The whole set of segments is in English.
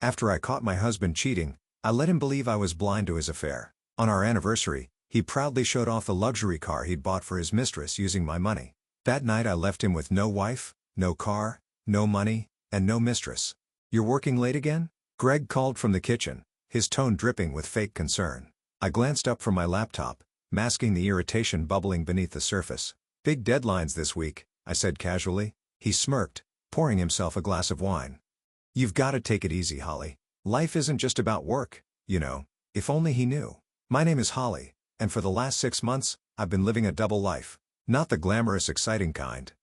After I caught my husband cheating, I let him believe I was blind to his affair. On our anniversary, he proudly showed off the luxury car he'd bought for his mistress using my money. That night I left him with no wife, no car, no money, and no mistress. "You're working late again?" Greg called from the kitchen, his tone dripping with fake concern. I glanced up from my laptop, masking the irritation bubbling beneath the surface. "Big deadlines this week," I said casually. He smirked, pouring himself a glass of wine. "You've got to take it easy, Holly. Life isn't just about work, you know." If only he knew. My name is Holly, and for the last 6 months, I've been living a double life. Not the glamorous, exciting kind.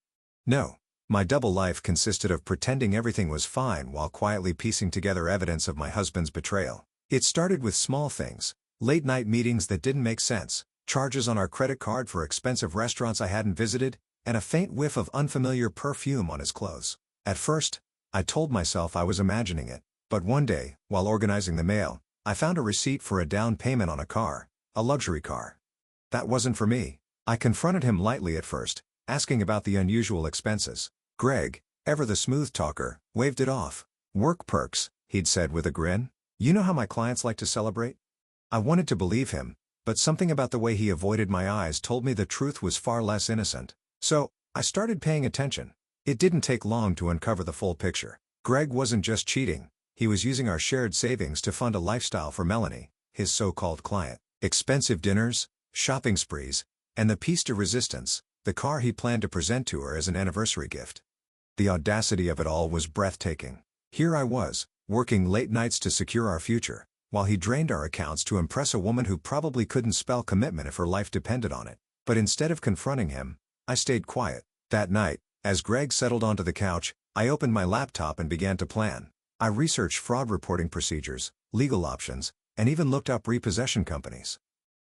No. My double life consisted of pretending everything was fine while quietly piecing together evidence of my husband's betrayal. It started with small things: late-night meetings that didn't make sense, charges on our credit card for expensive restaurants I hadn't visited, and a faint whiff of unfamiliar perfume on his clothes. At first, I told myself I was imagining it, but one day, while organizing the mail, I found a receipt for a down payment on a car, a luxury car. That wasn't for me. I confronted him lightly at first, asking about the unusual expenses. Greg, ever the smooth talker, waved it off. "Work perks," he'd said with a grin. "You know how my clients like to celebrate?" I wanted to believe him, but something about the way he avoided my eyes told me the truth was far less innocent. So, I started paying attention. It didn't take long to uncover the full picture. Greg wasn't just cheating, he was using our shared savings to fund a lifestyle for Melanie, his so-called client. Expensive dinners, shopping sprees, and the piece de resistance, the car he planned to present to her as an anniversary gift. The audacity of it all was breathtaking. Here I was, working late nights to secure our future, while he drained our accounts to impress a woman who probably couldn't spell commitment if her life depended on it. But instead of confronting him, I stayed quiet. That night, as Greg settled onto the couch, I opened my laptop and began to plan. I researched fraud reporting procedures, legal options, and even looked up repossession companies.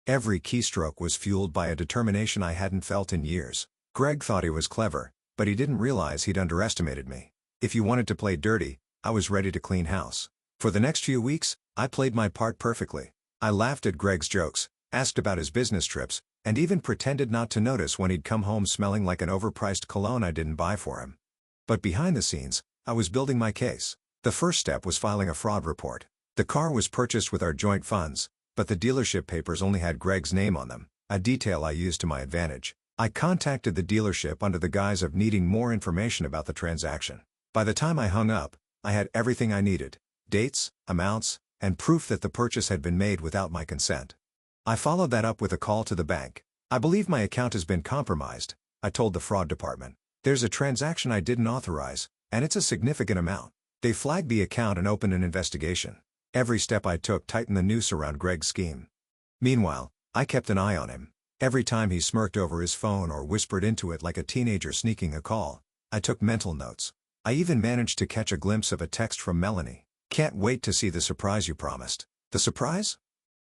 Every keystroke was fueled by a determination I hadn't felt in years. Greg thought he was clever, but he didn't realize he'd underestimated me. If you wanted to play dirty, I was ready to clean house. For the next few weeks, I played my part perfectly. I laughed at Greg's jokes, asked about his business trips, and even pretended not to notice when he'd come home smelling like an overpriced cologne I didn't buy for him. But behind the scenes, I was building my case. The first step was filing a fraud report. The car was purchased with our joint funds, but the dealership papers only had Greg's name on them, a detail I used to my advantage. I contacted the dealership under the guise of needing more information about the transaction. By the time I hung up, I had everything I needed: dates, amounts, and proof that the purchase had been made without my consent. I followed that up with a call to the bank. "I believe my account has been compromised," I told the fraud department. "There's a transaction I didn't authorize, and it's a significant amount." They flagged the account and opened an investigation. Every step I took tightened the noose around Greg's scheme. Meanwhile, I kept an eye on him. Every time he smirked over his phone or whispered into it like a teenager sneaking a call, I took mental notes. I even managed to catch a glimpse of a text from Melanie. "Can't wait to see the surprise you promised." The surprise?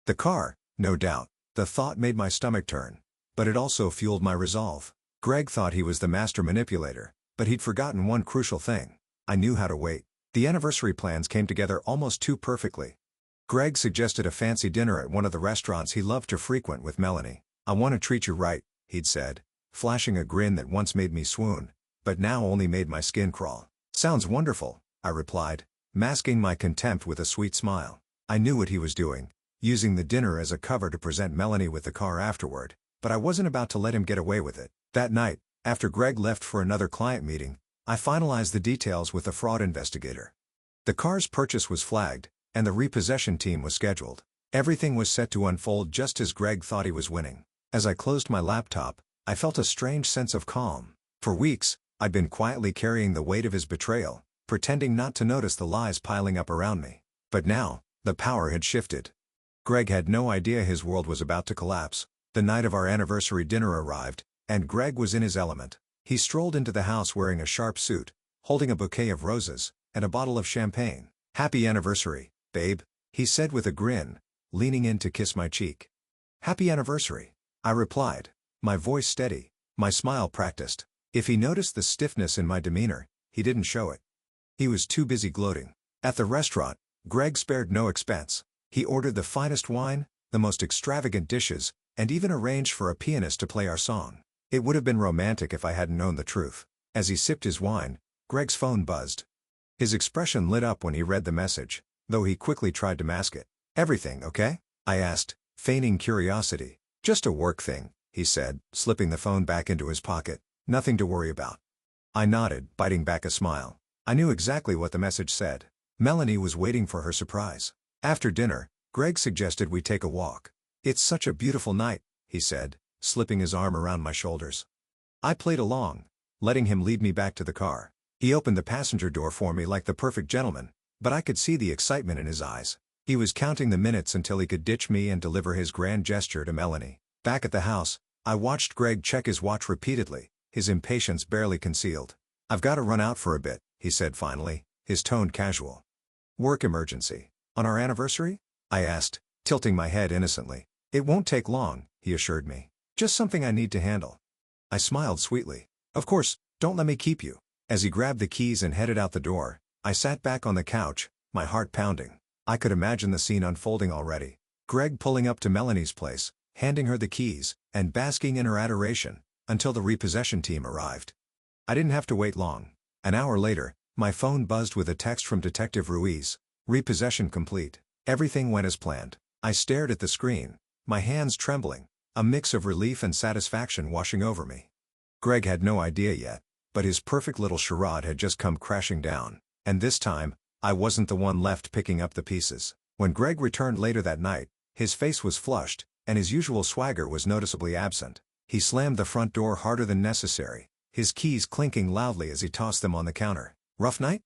The car, no doubt. The thought made my stomach turn. But it also fueled my resolve. Greg thought he was the master manipulator, but he'd forgotten one crucial thing. I knew how to wait. The anniversary plans came together almost too perfectly. Greg suggested a fancy dinner at one of the restaurants he loved to frequent with Melanie. "I want to treat you right," he'd said, flashing a grin that once made me swoon, but now only made my skin crawl. "Sounds wonderful," I replied, masking my contempt with a sweet smile. I knew what he was doing, using the dinner as a cover to present Melanie with the car afterward, but I wasn't about to let him get away with it. That night, after Greg left for another client meeting, I finalized the details with the fraud investigator. The car's purchase was flagged, and the repossession team was scheduled. Everything was set to unfold just as Greg thought he was winning. As I closed my laptop, I felt a strange sense of calm. For weeks, I'd been quietly carrying the weight of his betrayal, pretending not to notice the lies piling up around me. But now, the power had shifted. Greg had no idea his world was about to collapse. The night of our anniversary dinner arrived, and Greg was in his element. He strolled into the house wearing a sharp suit, holding a bouquet of roses, and a bottle of champagne. "Happy anniversary, babe," he said with a grin, leaning in to kiss my cheek. "Happy anniversary," I replied, my voice steady, my smile practiced. If he noticed the stiffness in my demeanor, he didn't show it. He was too busy gloating. At the restaurant, Greg spared no expense. He ordered the finest wine, the most extravagant dishes, and even arranged for a pianist to play our song. It would have been romantic if I hadn't known the truth. As he sipped his wine, Greg's phone buzzed. His expression lit up when he read the message. though he quickly tried to mask it. "Everything okay?" I asked, feigning curiosity. "Just a work thing," he said, slipping the phone back into his pocket. "Nothing to worry about." I nodded, biting back a smile. I knew exactly what the message said. Melanie was waiting for her surprise. After dinner, Greg suggested we take a walk. "It's such a beautiful night," he said, slipping his arm around my shoulders. I played along, letting him lead me back to the car. He opened the passenger door for me like the perfect gentleman, but I could see the excitement in his eyes. He was counting the minutes until he could ditch me and deliver his grand gesture to Melanie. Back at the house, I watched Greg check his watch repeatedly, his impatience barely concealed. "I've got to run out for a bit," he said finally, his tone casual. "Work emergency. On our anniversary?" I asked, tilting my head innocently. "It won't take long," he assured me. "Just something I need to handle." I smiled sweetly. "Of course, don't let me keep you." As he grabbed the keys and headed out the door, I sat back on the couch, my heart pounding. I could imagine the scene unfolding already. Greg pulling up to Melanie's place, handing her the keys, and basking in her adoration, until the repossession team arrived. I didn't have to wait long. An hour later, my phone buzzed with a text from Detective Ruiz. "Repossession complete. Everything went as planned." I stared at the screen, my hands trembling, a mix of relief and satisfaction washing over me. Greg had no idea yet, but his perfect little charade had just come crashing down, and this time, I wasn't the one left picking up the pieces. When Greg returned later that night, his face was flushed, and his usual swagger was noticeably absent. He slammed the front door harder than necessary, his keys clinking loudly as he tossed them on the counter. "Rough night?"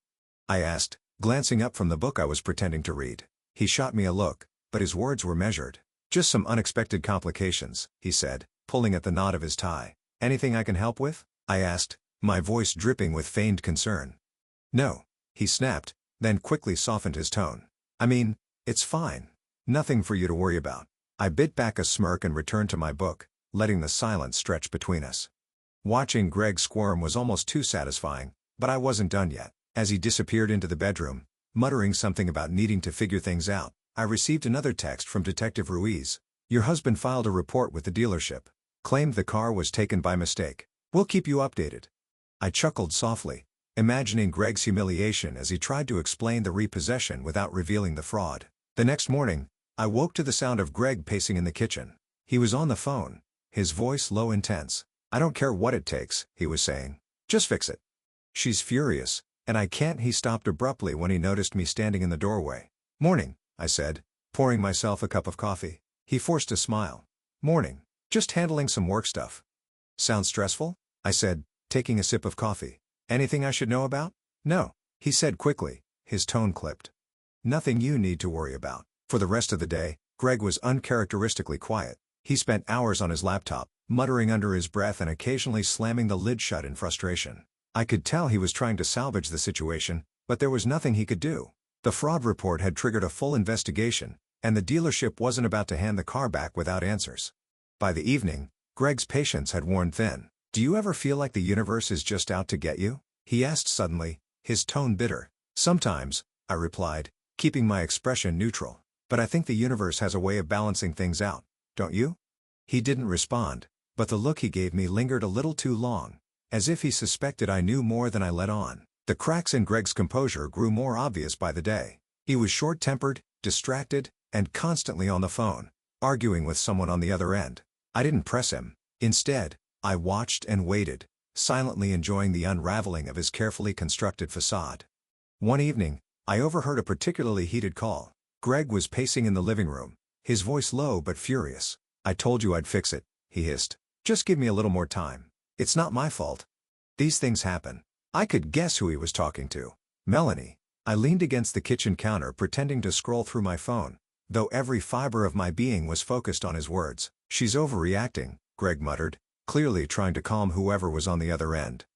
I asked, glancing up from the book I was pretending to read. He shot me a look, but his words were measured. "Just some unexpected complications," he said, pulling at the knot of his tie. "Anything I can help with?" I asked, my voice dripping with feigned concern. "No," he snapped, then quickly softened his tone. "I mean, it's fine. Nothing for you to worry about." I bit back a smirk and returned to my book, letting the silence stretch between us. Watching Greg squirm was almost too satisfying, but I wasn't done yet. As he disappeared into the bedroom, muttering something about needing to figure things out, I received another text from Detective Ruiz. "Your husband filed a report with the dealership. Claimed the car was taken by mistake. We'll keep you updated." I chuckled softly, imagining Greg's humiliation as he tried to explain the repossession without revealing the fraud. The next morning, I woke to the sound of Greg pacing in the kitchen. He was on the phone, his voice low and tense. "I don't care what it takes," he was saying. "Just fix it." "She's furious, and I can't." He stopped abruptly when he noticed me standing in the doorway. "Morning," I said, pouring myself a cup of coffee. He forced a smile. "Morning. Just handling some work stuff." "Sounds stressful?" I said, taking a sip of coffee. "Anything I should know about?" "No," he said quickly, his tone clipped. "Nothing you need to worry about." For the rest of the day, Greg was uncharacteristically quiet. He spent hours on his laptop, muttering under his breath and occasionally slamming the lid shut in frustration. I could tell he was trying to salvage the situation, but there was nothing he could do. The fraud report had triggered a full investigation, and the dealership wasn't about to hand the car back without answers. By the evening, Greg's patience had worn thin. "Do you ever feel like the universe is just out to get you?" he asked suddenly, his tone bitter. "Sometimes," I replied, keeping my expression neutral. "But I think the universe has a way of balancing things out, don't you?" He didn't respond, but the look he gave me lingered a little too long, as if he suspected I knew more than I let on. The cracks in Greg's composure grew more obvious by the day. He was short-tempered, distracted, and constantly on the phone, arguing with someone on the other end. I didn't press him. Instead, I watched and waited, silently enjoying the unraveling of his carefully constructed facade. One evening, I overheard a particularly heated call. Greg was pacing in the living room, his voice low but furious. "I told you I'd fix it," he hissed. "Just give me a little more time. It's not my fault." These things happen. I could guess who he was talking to. Melanie. I leaned against the kitchen counter pretending to scroll through my phone, though every fiber of my being was focused on his words. "She's overreacting," Greg muttered, clearly trying to calm whoever was on the other end.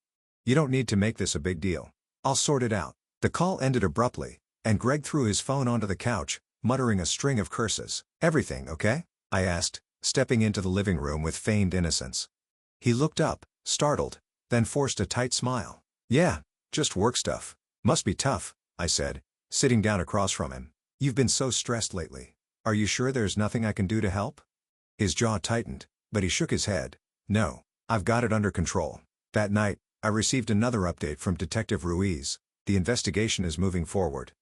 "You don't need to make this a big deal. I'll sort it out." The call ended abruptly, and Greg threw his phone onto the couch, muttering a string of curses. "Everything okay?" I asked, stepping into the living room with feigned innocence. He looked up, startled, then forced a tight smile. "Yeah, just work stuff. Must be tough," I said, sitting down across from him. "You've been so stressed lately. Are you sure there's nothing I can do to help?" His jaw tightened, but he shook his head. "No, I've got it under control." That night, I received another update from Detective Ruiz. "The investigation is moving forward."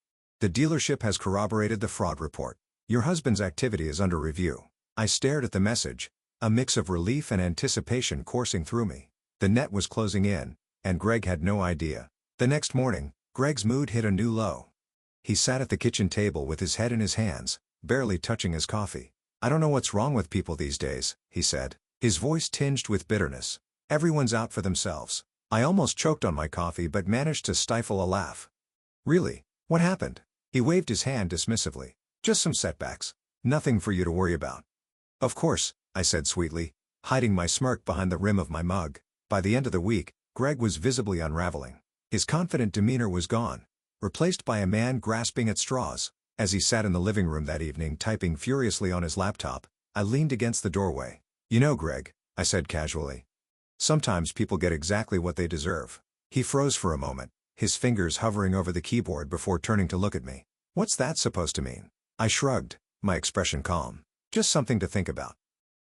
The dealership has corroborated the fraud report. Your husband's activity is under review. I stared at the message, a mix of relief and anticipation coursing through me. The net was closing in, and Greg had no idea. The next morning, Greg's mood hit a new low. He sat at the kitchen table with his head in his hands, barely touching his coffee. "I don't know what's wrong with people these days," he said, his voice tinged with bitterness. "Everyone's out for themselves." I almost choked on my coffee but managed to stifle a laugh. "Really? What happened?" He waved his hand dismissively. "Just some setbacks. Nothing for you to worry about." "Of course," I said sweetly, hiding my smirk behind the rim of my mug. By the end of the week, Greg was visibly unraveling. His confident demeanor was gone, replaced by a man grasping at straws. As he sat in the living room that evening typing furiously on his laptop, I leaned against the doorway. "You know, Greg," I said casually, "sometimes people get exactly what they deserve." He froze for a moment, his fingers hovering over the keyboard before turning to look at me. "What's that supposed to mean?" I shrugged, my expression calm. "Just something to think about."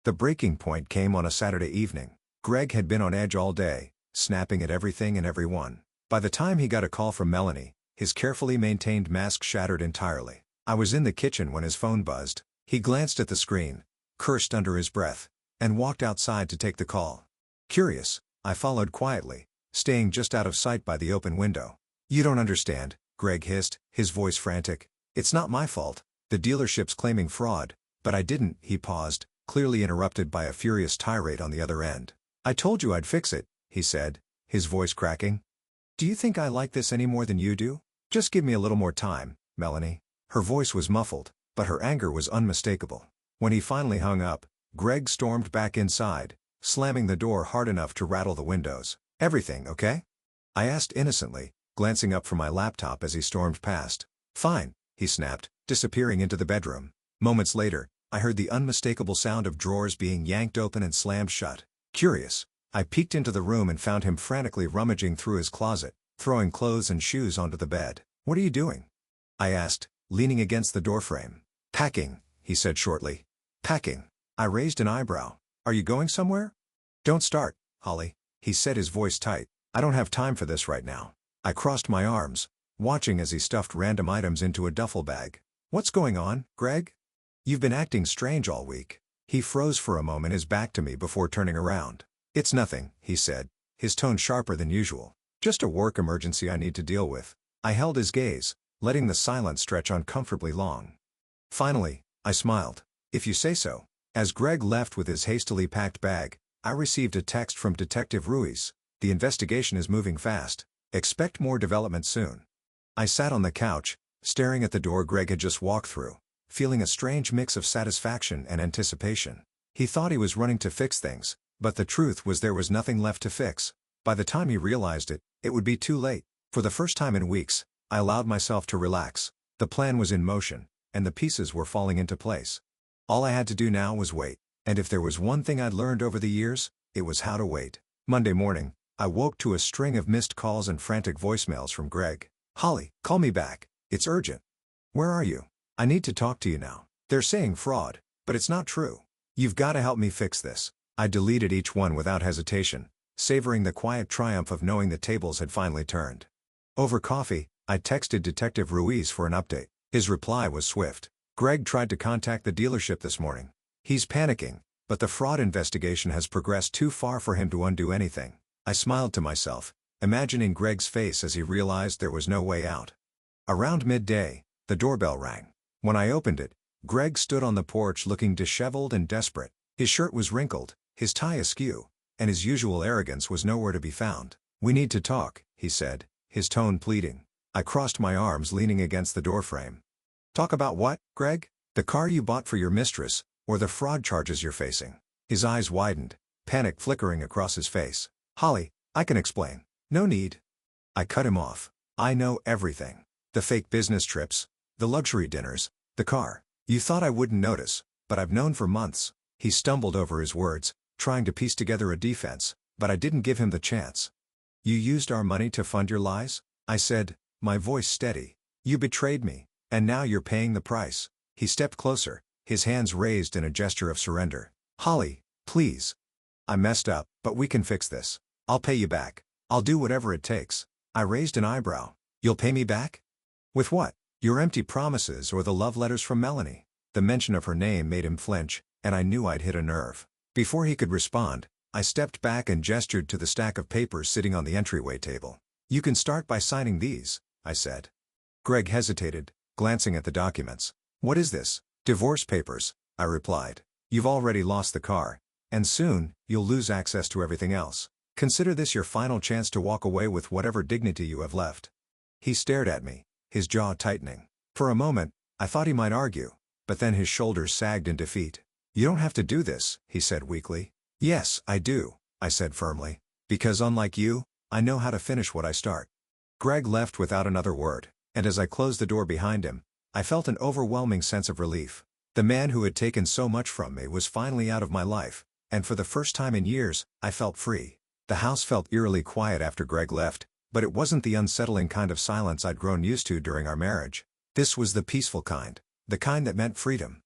The breaking point came on a Saturday evening. Greg had been on edge all day, snapping at everything and everyone. By the time he got a call from Melanie, his carefully maintained mask shattered entirely. I was in the kitchen when his phone buzzed. He glanced at the screen, cursed under his breath, and walked outside to take the call. Curious, I followed quietly, staying just out of sight by the open window. "You don't understand," Greg hissed, his voice frantic. "It's not my fault. The dealership's claiming fraud, but I didn't." He paused, clearly interrupted by a furious tirade on the other end. "I told you I'd fix it," he said, his voice cracking. "Do you think I like this any more than you do? Just give me a little more time, Melanie." Her voice was muffled, but her anger was unmistakable. When he finally hung up, Greg stormed back inside, slamming the door hard enough to rattle the windows. "Everything okay?" I asked innocently, glancing up from my laptop as he stormed past. "Fine," he snapped, disappearing into the bedroom. Moments later, I heard the unmistakable sound of drawers being yanked open and slammed shut. Curious, I peeked into the room and found him frantically rummaging through his closet, throwing clothes and shoes onto the bed. "What are you doing?" I asked, leaning against the doorframe. "Packing," he said shortly. "Packing." I raised an eyebrow. "Are you going somewhere?" "Don't start, Holly," he said, his voice tight. "I don't have time for this right now." I crossed my arms, watching as he stuffed random items into a duffel bag. "What's going on, Greg? You've been acting strange all week." He froze for a moment, his back to me before turning around. "It's nothing," he said, his tone sharper than usual. "Just a work emergency I need to deal with." I held his gaze, letting the silence stretch uncomfortably long. Finally, I smiled. "If you say so." As Greg left with his hastily packed bag, I received a text from Detective Ruiz. "The investigation is moving fast. Expect more development soon." I sat on the couch, staring at the door Greg had just walked through, feeling a strange mix of satisfaction and anticipation. He thought he was running to fix things, but the truth was there was nothing left to fix. By the time he realized it, it would be too late. For the first time in weeks, I allowed myself to relax. The plan was in motion, and the pieces were falling into place. All I had to do now was wait. And if there was one thing I'd learned over the years, it was how to wait. Monday morning, I woke to a string of missed calls and frantic voicemails from Greg. "Holly, call me back. It's urgent." "Where are you? I need to talk to you now. They're saying fraud, but it's not true. You've got to help me fix this." I deleted each one without hesitation, savoring the quiet triumph of knowing the tables had finally turned. Over coffee, I texted Detective Ruiz for an update. His reply was swift. "Greg tried to contact the dealership this morning. He's panicking, but the fraud investigation has progressed too far for him to undo anything." I smiled to myself, imagining Greg's face as he realized there was no way out. Around midday, the doorbell rang. When I opened it, Greg stood on the porch looking disheveled and desperate. His shirt was wrinkled, his tie askew, and his usual arrogance was nowhere to be found. "We need to talk," he said, his tone pleading. I crossed my arms, leaning against the doorframe. "Talk about what, Greg? The car you bought for your mistress, or the fraud charges you're facing?" His eyes widened, panic flickering across his face. "Holly, I can explain." "No need." I cut him off. "I know everything. The fake business trips, the luxury dinners, the car. You thought I wouldn't notice, but I've known for months." He stumbled over his words, trying to piece together a defense, but I didn't give him the chance. "You used our money to fund your lies?" I said, my voice steady. "You betrayed me, and now you're paying the price." He stepped closer, his hands raised in a gesture of surrender. "Holly, please. I messed up, but we can fix this. I'll pay you back. I'll do whatever it takes." I raised an eyebrow. "You'll pay me back? With what?" Your empty promises or the love letters from Melanie? The mention of her name made him flinch, and I knew I'd hit a nerve. Before he could respond, I stepped back and gestured to the stack of papers sitting on the entryway table. You can start by signing these, I said. Greg hesitated, glancing at the documents. What is this? Divorce papers, I replied. You've already lost the car, and soon, you'll lose access to everything else. Consider this your final chance to walk away with whatever dignity you have left. He stared at me, his jaw tightening. For a moment, I thought he might argue, but then his shoulders sagged in defeat. You don't have to do this, he said weakly. Yes, I do, I said firmly. Because unlike you, I know how to finish what I start. Greg left without another word, and as I closed the door behind him, I felt an overwhelming sense of relief. The man who had taken so much from me was finally out of my life, and for the first time in years, I felt free. The house felt eerily quiet after Greg left, but it wasn't the unsettling kind of silence I'd grown used to during our marriage. This was the peaceful kind, the kind that meant freedom.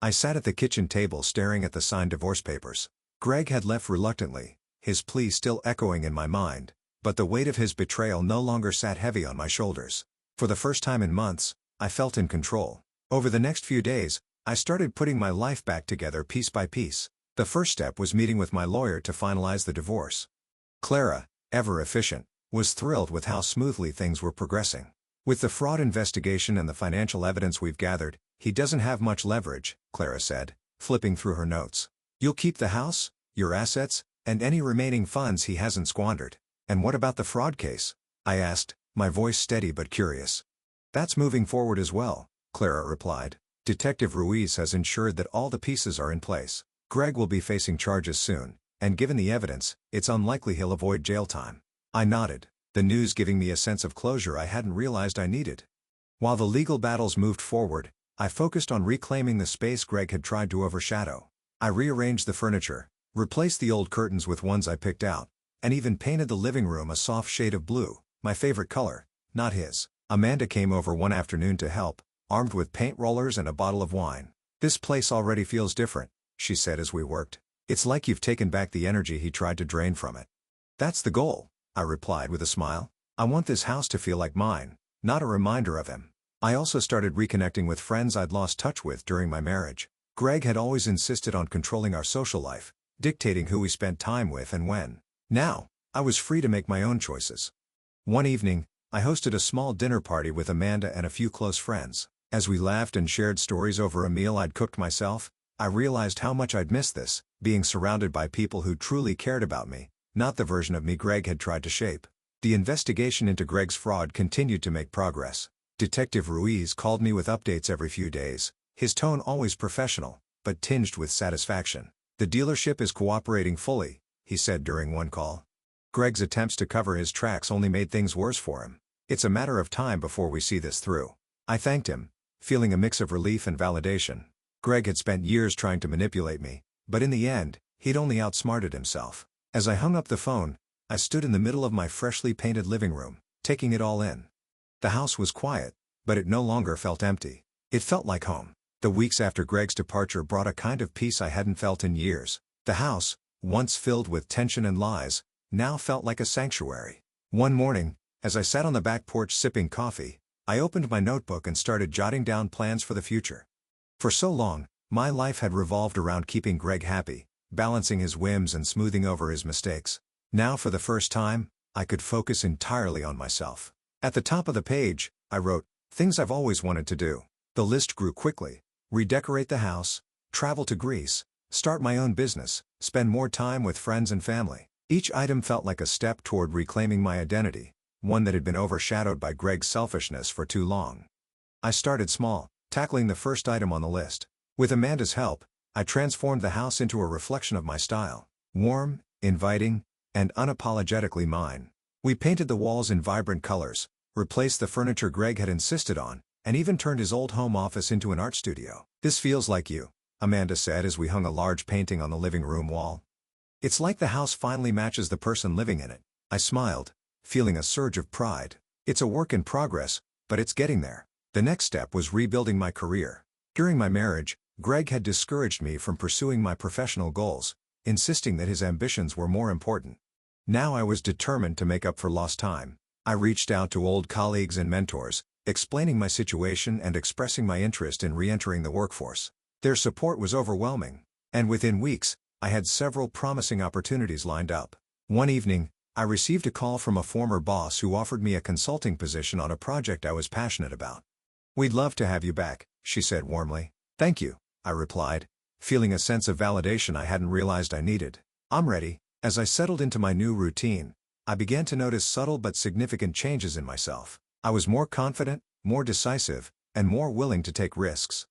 I sat at the kitchen table staring at the signed divorce papers. Greg had left reluctantly, his plea still echoing in my mind, but the weight of his betrayal no longer sat heavy on my shoulders. For the first time in months, I felt in control. Over the next few days, I started putting my life back together piece by piece. The first step was meeting with my lawyer to finalize the divorce. Clara, ever efficient, was thrilled with how smoothly things were progressing. With the fraud investigation and the financial evidence we've gathered, he doesn't have much leverage, Clara said, flipping through her notes. You'll keep the house, your assets, and any remaining funds he hasn't squandered. And what about the fraud case? I asked, my voice steady but curious. That's moving forward as well, Clara replied. Detective Ruiz has ensured that all the pieces are in place. Greg will be facing charges soon, and given the evidence, it's unlikely he'll avoid jail time. I nodded, the news giving me a sense of closure I hadn't realized I needed. While the legal battles moved forward, I focused on reclaiming the space Greg had tried to overshadow. I rearranged the furniture, replaced the old curtains with ones I picked out, and even painted the living room a soft shade of blue, my favorite color, not his. Amanda came over one afternoon to help, armed with paint rollers and a bottle of wine. This place already feels different, she said as we worked. It's like you've taken back the energy he tried to drain from it. That's the goal, I replied with a smile. I want this house to feel like mine, not a reminder of him. I also started reconnecting with friends I'd lost touch with during my marriage. Greg had always insisted on controlling our social life, dictating who we spent time with and when. Now, I was free to make my own choices. One evening, I hosted a small dinner party with Amanda and a few close friends. As we laughed and shared stories over a meal I'd cooked myself, I realized how much I'd missed this, being surrounded by people who truly cared about me, not the version of me Greg had tried to shape. The investigation into Greg's fraud continued to make progress. Detective Ruiz called me with updates every few days, his tone always professional, but tinged with satisfaction. The dealership is cooperating fully, he said during one call. Greg's attempts to cover his tracks only made things worse for him. It's a matter of time before we see this through. I thanked him, feeling a mix of relief and validation. Greg had spent years trying to manipulate me, but in the end, he'd only outsmarted himself. As I hung up the phone, I stood in the middle of my freshly painted living room, taking it all in. The house was quiet, but it no longer felt empty. It felt like home. The weeks after Greg's departure brought a kind of peace I hadn't felt in years. The house, once filled with tension and lies, now felt like a sanctuary. One morning, as I sat on the back porch sipping coffee, I opened my notebook and started jotting down plans for the future. For so long, my life had revolved around keeping Greg happy, balancing his whims and smoothing over his mistakes. Now for the first time, I could focus entirely on myself. At the top of the page, I wrote, things I've always wanted to do. The list grew quickly. Redecorate the house, travel to Greece, start my own business, spend more time with friends and family. Each item felt like a step toward reclaiming my identity, one that had been overshadowed by Greg's selfishness for too long. I started small, tackling the first item on the list. With Amanda's help, I transformed the house into a reflection of my style. Warm, inviting, and unapologetically mine. We painted the walls in vibrant colors, replaced the furniture Greg had insisted on, and even turned his old home office into an art studio. This feels like you, Amanda said as we hung a large painting on the living room wall. It's like the house finally matches the person living in it. I smiled, feeling a surge of pride. It's a work in progress, but it's getting there. The next step was rebuilding my career. During my marriage, Greg had discouraged me from pursuing my professional goals, insisting that his ambitions were more important. Now I was determined to make up for lost time. I reached out to old colleagues and mentors, explaining my situation and expressing my interest in re-entering the workforce. Their support was overwhelming, and within weeks, I had several promising opportunities lined up. One evening, I received a call from a former boss who offered me a consulting position on a project I was passionate about. "We'd love to have you back," she said warmly. "Thank you," I replied, feeling a sense of validation I hadn't realized I needed. "I'm ready." As I settled into my new routine, I began to notice subtle but significant changes in myself. I was more confident, more decisive, and more willing to take risks.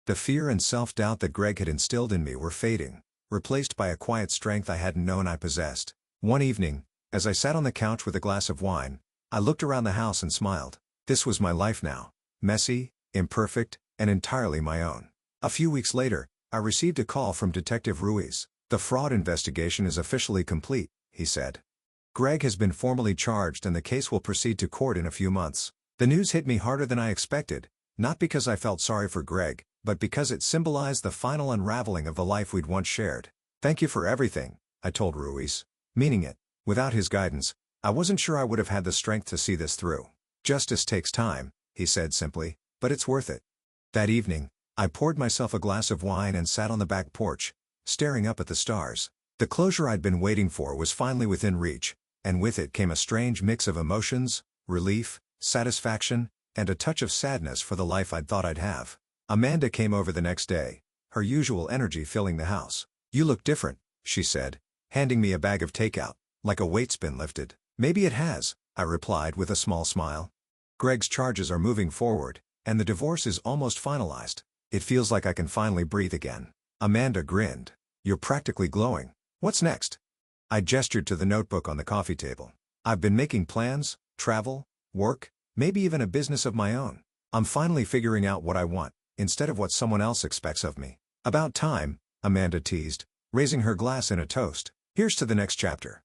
The fear and self-doubt that Greg had instilled in me were fading, replaced by a quiet strength I hadn't known I possessed. One evening, as I sat on the couch with a glass of wine, I looked around the house and smiled. This was my life now. Messy, imperfect, and entirely my own. A few weeks later, I received a call from Detective Ruiz. "The fraud investigation is officially complete," he said. "Greg has been formally charged and the case will proceed to court in a few months." The news hit me harder than I expected, not because I felt sorry for Greg, but because it symbolized the final unraveling of the life we'd once shared. "Thank you for everything," I told Ruiz, meaning it. Without his guidance, I wasn't sure I would have had the strength to see this through. "Justice takes time," he said simply, "but it's worth it." That evening, I poured myself a glass of wine and sat on the back porch, staring up at the stars. The closure I'd been waiting for was finally within reach, and with it came a strange mix of emotions, relief, satisfaction, and a touch of sadness for the life I'd thought I'd have. Amanda came over the next day, her usual energy filling the house. "You look different," she said, handing me a bag of takeout, "like a weight's been lifted." "Maybe it has," I replied with a small smile. "Greg's charges are moving forward, and the divorce is almost finalized. It feels like I can finally breathe again." Amanda grinned. "You're practically glowing. What's next?" I gestured to the notebook on the coffee table. "I've been making plans, travel, work, maybe even a business of my own. I'm finally figuring out what I want, instead of what someone else expects of me." "About time," Amanda teased, raising her glass in a toast. "Here's to the next chapter."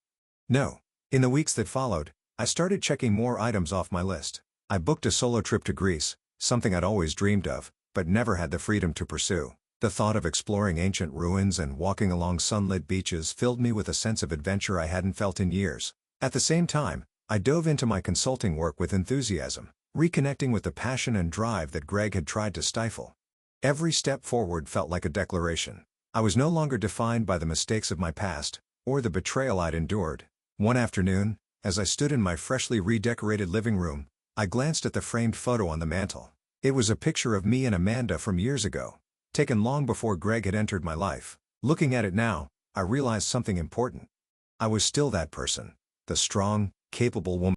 No. In the weeks that followed, I started checking more items off my list. I booked a solo trip to Greece, something I'd always dreamed of, but never had the freedom to pursue. The thought of exploring ancient ruins and walking along sunlit beaches filled me with a sense of adventure I hadn't felt in years. At the same time, I dove into my consulting work with enthusiasm, reconnecting with the passion and drive that Greg had tried to stifle. Every step forward felt like a declaration. I was no longer defined by the mistakes of my past, or the betrayal I'd endured. One afternoon, as I stood in my freshly redecorated living room, I glanced at the framed photo on the mantel. It was a picture of me and Amanda from years ago, taken long before Greg had entered my life. Looking at it now, I realized something important. I was still that person, the strong, capable woman